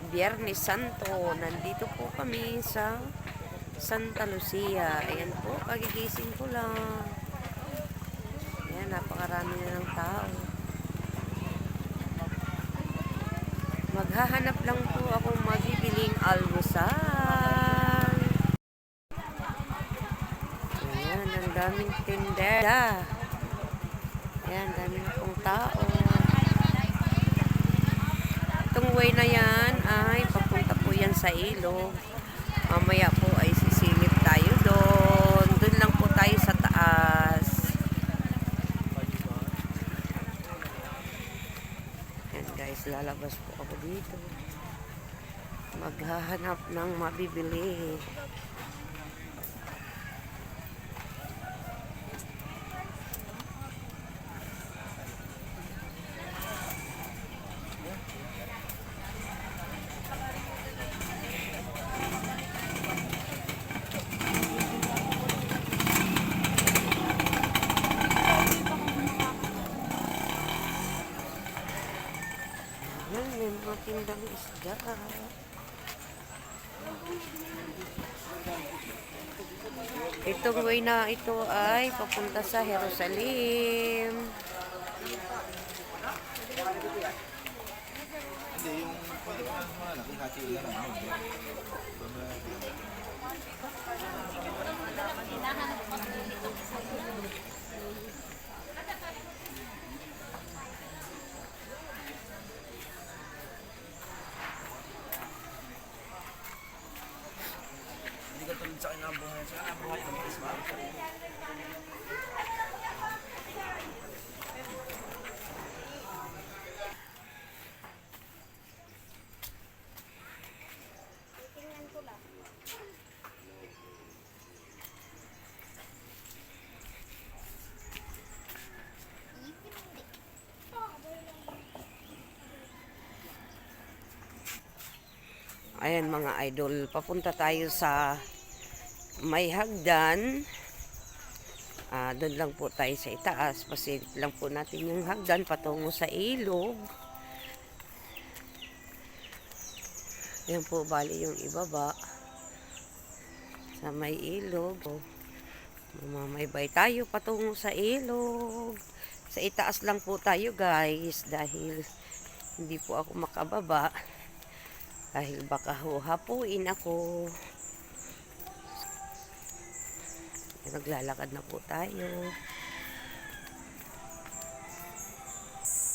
Biyernes Santo. Nandito po kami sa Santa Lucia. Ayan po, kagigising ko lang. Ayan, napakarami na ng tao. Maghahanap lang po akong mabibiling almusal. Ayan, ang daming tindera. Ayan, dami na pong tao. Itong way na yan ay papunta po yan sa ilog. Mamaya po ay sisilip tayo doon. Doon lang po tayo sa taas. Ayan guys, lalabas po ako dito. Maghahanap ng mabibili. Ayan, may mga tindang isda. Itong way na ito ay papunta sa Jerusalem. Hindi ka tulad sa kinabuhay. Sa kinabuhay kami isma. Ayan mga idol, papunta tayo sa may hagdan. Doon lang po tayo sa itaas. Pasilip lang po natin yung hagdan patungo sa ilog. Ayan po, bali yung ibaba sa may ilog. Mamaybay tayo patungo sa ilog. Sa itaas lang po tayo guys dahil hindi po ako makababa. Dahil baka hapuin ako. Naglalakad na po tayo.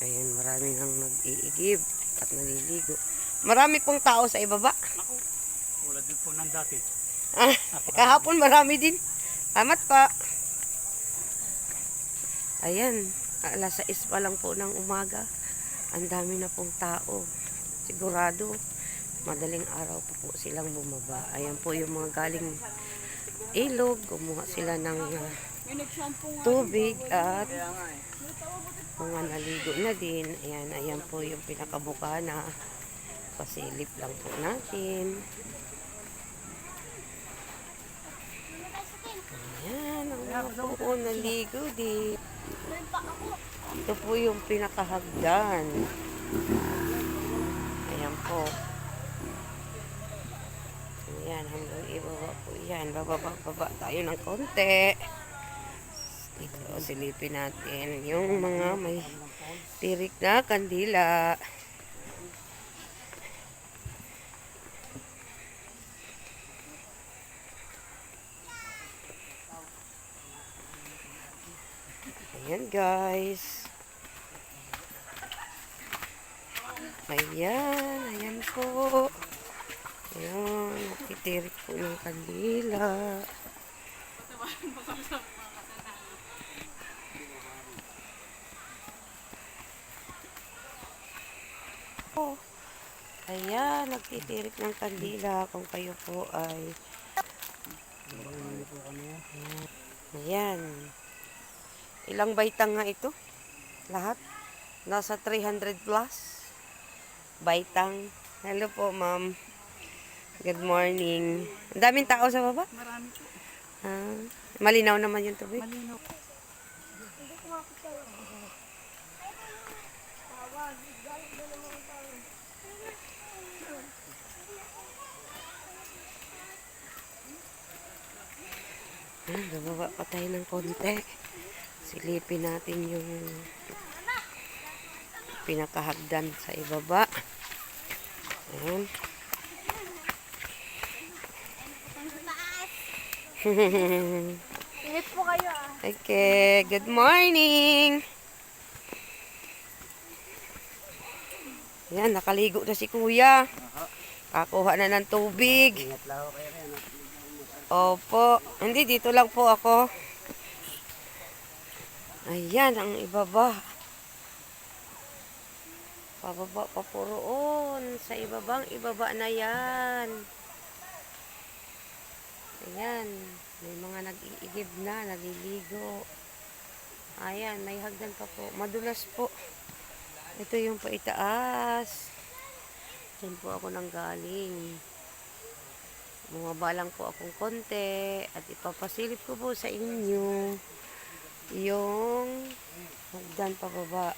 Ayan, marami nang nag-iigib at naliligo. Marami pong tao sa ibaba. Ako, wala din po ng dati. Kahapon marami din. Amat pa. Ayan, alas 6 pa lang po ng umaga. Ang dami na pong tao. Sigurado, madaling araw pa po silang bumaba. Ayan po yung mga galing ilog. Kumuha sila ng tubig at mga naligo na din. Ayan, ayan po yung pinakabukana. Pasilip lang po natin. Ayan, ang mga po naligo din. Ito po yung pinakahagdan. Ayan po. Ayan, hanggang ibaba po yan. Bababa tayo ng konti. Dito, silipin natin yung mga may tirik na kandila. Ayan guys. Ayan, ayan po. Ayan, nakitirik po ng kandila. Oh, ayan, nagtitirik ng kandila kung kayo po ay ayan. Ilang baitang nga ito? Lahat? Nasa 300 plus baitang. Hello po, ma'am. Good morning. Ang daming tao sa baba? Marami po. Malinaw naman yung tubig? Malinaw. Ayan, bababa pa tayo ng konti. Silipin natin yung pinakahagdan sa ibaba. Ayan. Init po kayo Okay, good morning! Ayan, nakaligo na si kuya. Kakuha na ng tubig. Ingat lang ako kayo rin. Opo. Hindi, dito lang po ako. Ayan, ang ibaba. Pababa pa po roon. Sa ibaba na yan. Ayan. May mga nag-iigib na, naliligo. Ayan, may hagdan pa po. Madulas po. Ito yung paitaas. Diyan po ako nang galing. Bumaba lang po akong konti. At ipapasilip ko po sa inyo yung hagdan pababa.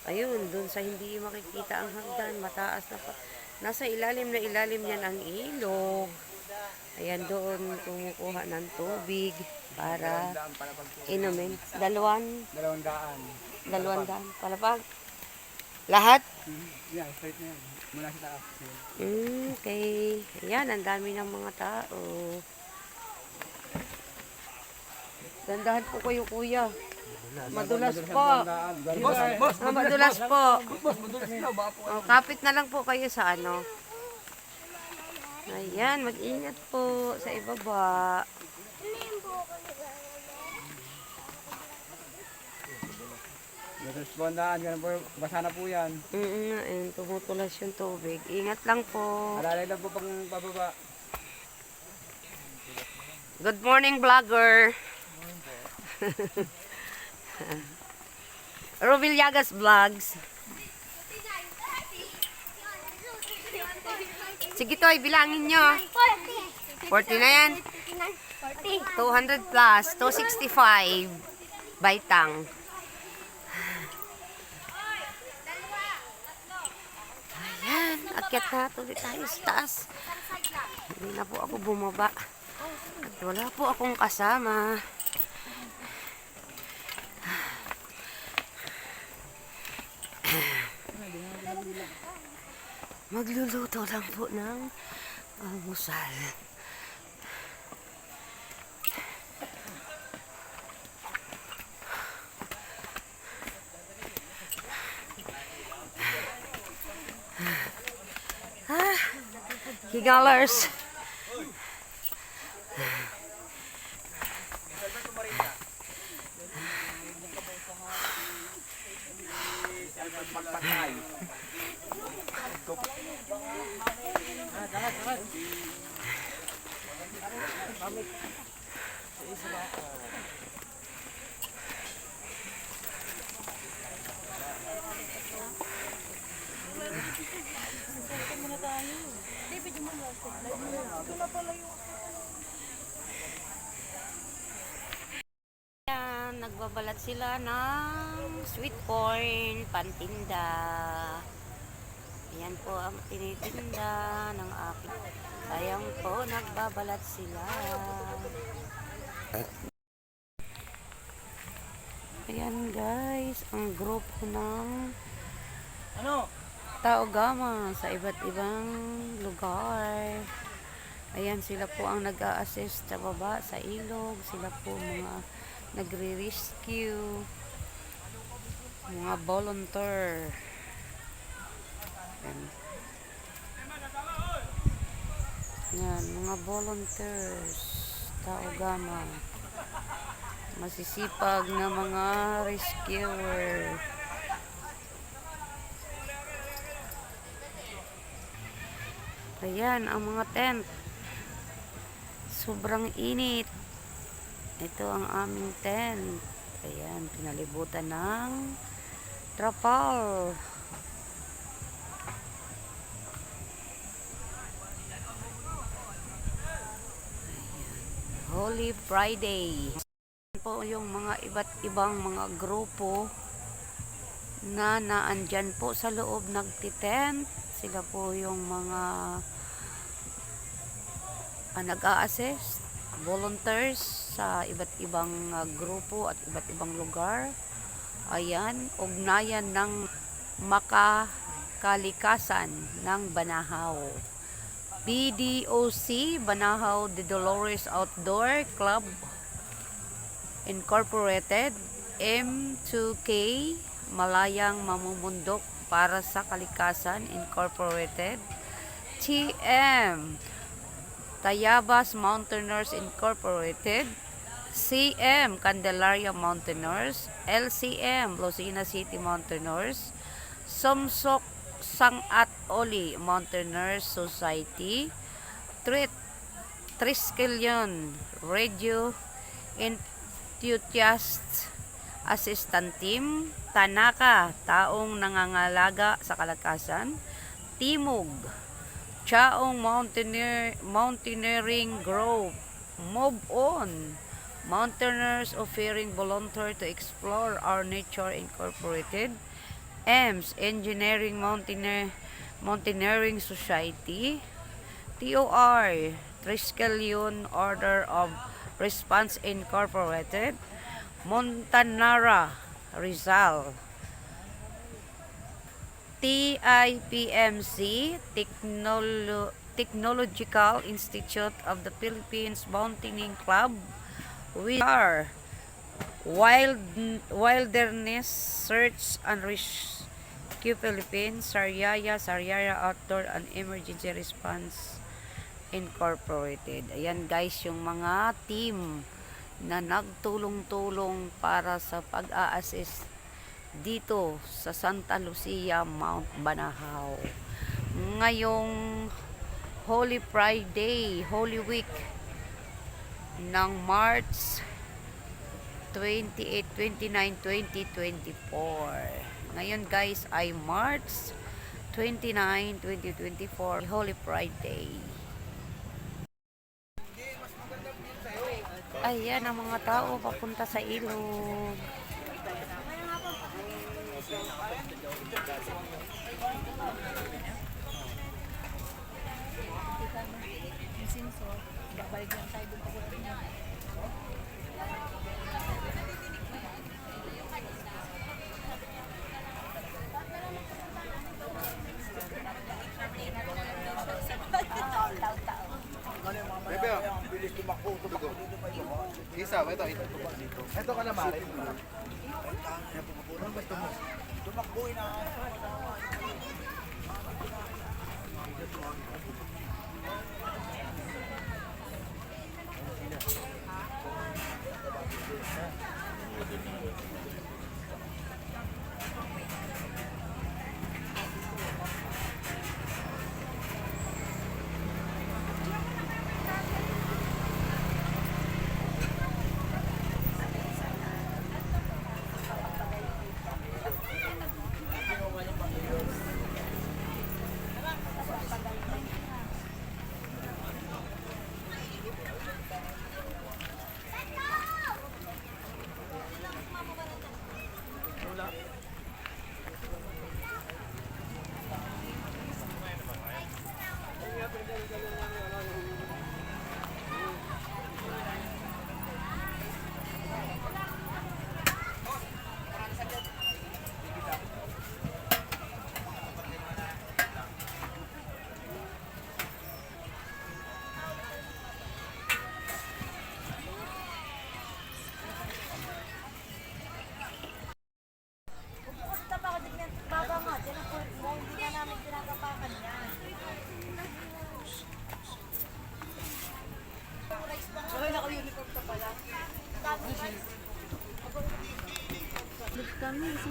Ayun, dun sa hindi makikita ang hagdan, mataas na pa. Nasa ilalim na ilalim yan ang ilog. Ayan, doon kumukuha ng tubig para inumin. 200. 200 palapag. Lahat? Yeah, straight na yan. Mula sa taas. Okay. Ayan, ang dami ng mga tao. Dandahan po kayo, kuya. Madulas po. Boss, Madulas po. boss, madulas na. Baka po. Oh, kapit na lang po kayo sa ano. Ayan, mag-ingat po sa ibaba. Respondan, ganun po. Basa na po yan. Ayun, tumutulas yung tubig. Ingat lang po. Alalay lang po pang pababa. Good morning, vlogger. Rovilyagas Vlogs. Sige to, bilangin nyo. 40 na yan. 200 plus, 265. Baitang. Ayan, akyat na tuloy tayo sa taas. Hindi na po ako bumaba. At wala po akong kasama. Magluluto lang po ng almusal. Higalers. Ayan, nagbabalat sila ng sweet corn, pantinda. Ayan po ang tinitinda ng aking. Ayan po, nagbabalat sila. Ayan guys, ang grupo ng Tao Gama sa iba't ibang lugar. Ayan, sila po ang nag-a-assist sa baba, sa ilog. Sila po mga nagre-rescue. Mga volunteer. Yan, mga volunteers. Tao Gama. Masisipag na mga rescuer. Ayan, ang mga tent. Sobrang init. Ito ang aming tent. Ayan, pinalibutan ng trapal. Holy Friday. Po yung mga iba't ibang mga grupo na naandyan po sa loob nagtitent. Sila po yung mga nag-a-assist, volunteers. sa iba't ibang grupo at iba't ibang lugar. Ayan, ugnayan ng makakalikasan ng Banahaw. BDOC, Banahaw de Dolores Outdoor Club Incorporated, M2K, Malayang Mamumundok para sa Kalikasan Incorporated, TM, Tayabas Mountaineers Incorporated, CM, Candelaria Mountaineers, LCM, Lucena City Mountaineers, Somsok Sangat Oli Mountaineers Society, Triskelion Radio Enthusiast Assistant Team, Tanaka, taong nangangalaga sa kalakasan, Timog, Chaong Mountaineering Group, Move On, Mountaineers Offering Volunteer to Explore Our Nature Incorporated, EMS, Engineering Mountaineering Society, TOR, Triskelion Order of Response Incorporated, Montanara, Rizal, TIPMC, Technological Institute of the Philippines Mountaineering Club, we are Wilderness Search and Rescue Philippines, Sariaya Outdoor and Emergency Response Incorporated. Ayan guys, yung mga team na nagtulong-tulong para sa pag-a-assist dito sa Santa Lucia, Mount Banahaw. Ngayong Holy Friday, Holy Week ng March 28, 29, 2024. Ngayon guys ay March 29, 2024, Holy Friday. Ayan ang mga tao papunta sa ilog. Bebe, bilis tumakbo. Isa, ito. Ito ka na, Mare. Tumakbo na.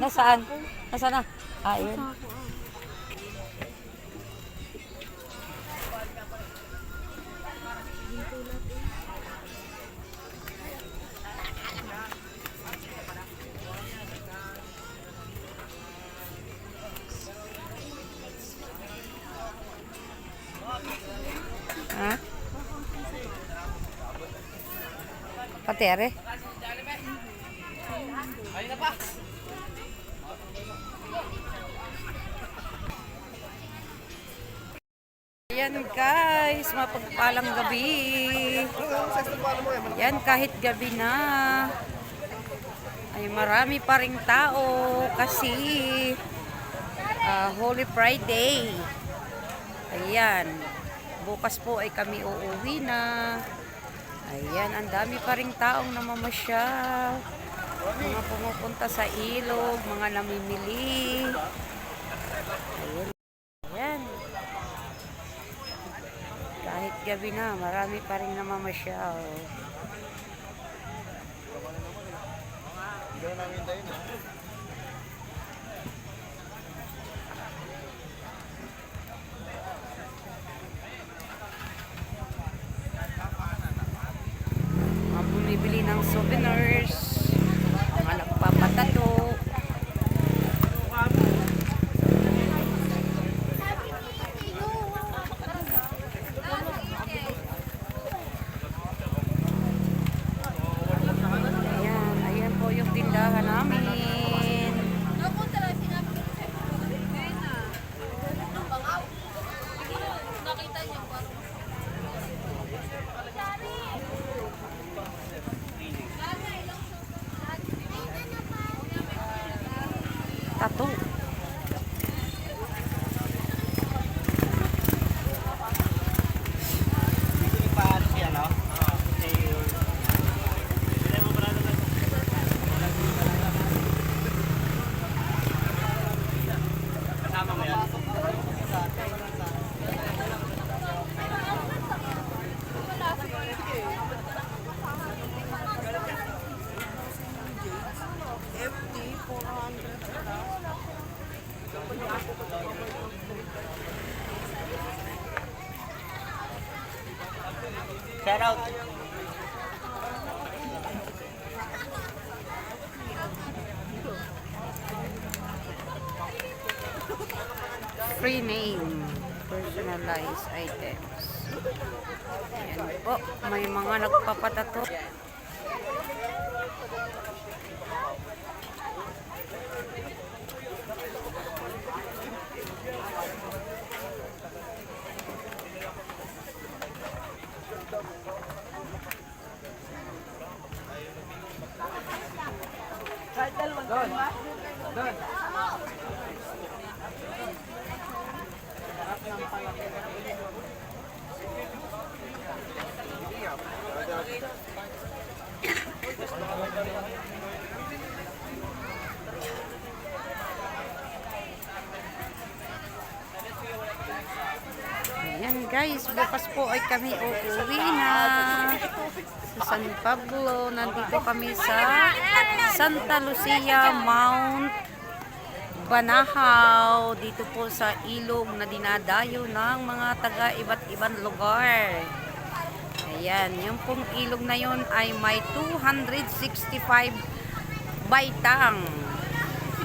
Nasaan? Nasaan na? Ayun. Ha? Patere? Ayun na pa. Ayan guys, mapagpalang gabi. Yan, kahit gabi na ay marami pa ring tao kasi Holy Friday. Ayan, bukas po ay kami uuwi na. Ayan, ang dami pa ring taong namamasyal. Mga pumupunta sa ilog, mga namimili. Ayan. Ayan. Kahit gabi na, marami pa rin namamasyal. Mga bumibili ng souvenirs, mga nagpapatato. Ayan po yung tindahan namin. Tato. Shout out. Free name, personalized items. Ayan po, may mga nagpapatato. Ayan guys, bukas po ay kami uuwi na sa San Pablo. Nandito kami sa Santa Lucia, Mount Banahaw. Dito po sa ilog na dinadayo ng mga taga iba't ibang lugar. Ayan, yung pong ilog na yun ay may 265 baitang.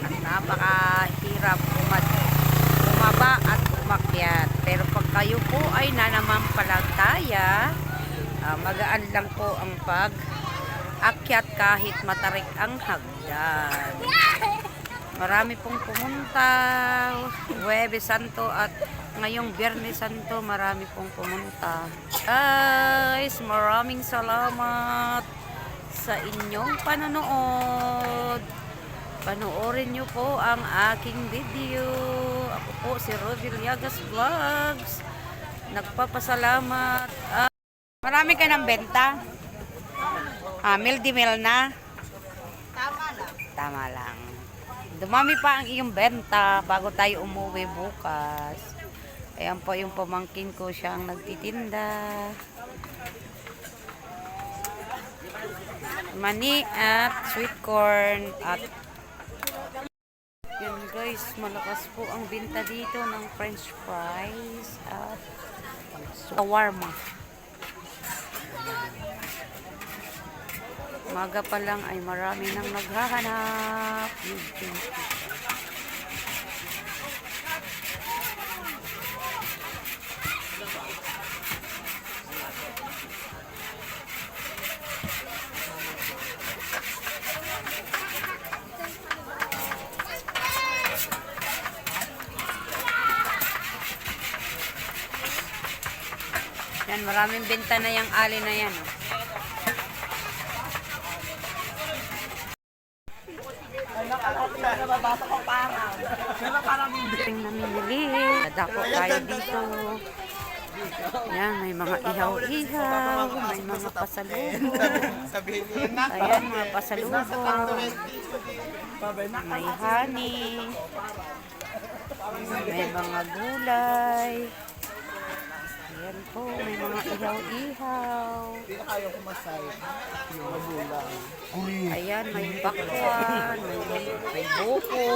At napakahirap bumaba at umakyat. Pero pag kayo po ay nananampalataya, magaan lang po ang pag-akyat kahit matarik ang hagdan. Marami pong pumunta, Huwebes Santo at ngayong Biyernes Santo, marami pong pumunta. Guys, maraming salamat sa inyong panonood. Panoorin nyo po ang aking video. Ako po si Rosie Villegas Vlogs. Nagpapasalamat. Marami ka ng benta? Mil di mil na? Tama lang. Tama lang. Dumami pa ang iyong benta bago tayo umuwi bukas. Ayan po yung pamangkin ko, siya ang nagtitinda. Mani at sweet corn at yun guys, malakas po ang binta dito ng french fries at shawarma. Maga pa lang ay marami nang naghahanap. Yan, maraming benta na yung ali na yan. Oh. Ting namimili. Dadako tayo dito. Yan, may mga ihaw-ihaw, may mga pasalubong. Ayan, mga pasalubong. May honey. May mga gulay. Ayan po, may mga ihaw-ihaw. Ayan, may bakwan, may buko.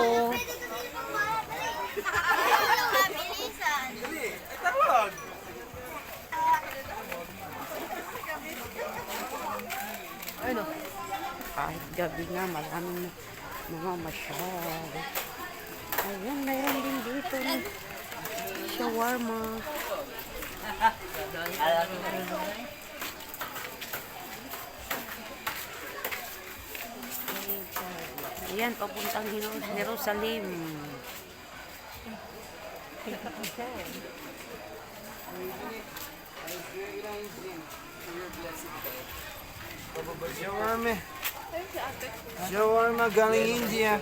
Ano? Kahit gabi na, maraming namamasyal. Ayan, mayroon din dito ng shawarma. Ayan, papuntang Jerusalem. Shawarma. Shawarma galing India.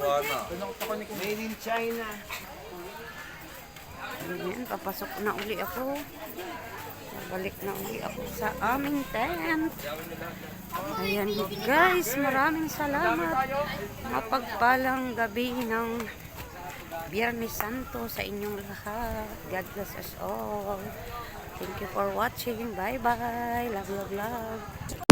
Made in China. Ayan, papasok na uli ako. Balik na uli ako sa aming tent. Ayan guys, maraming salamat. Mapagpalang gabi ng Biyernes Santo sa inyong lahat. God bless us all. Thank you for watching. Bye bye. Love, love, love.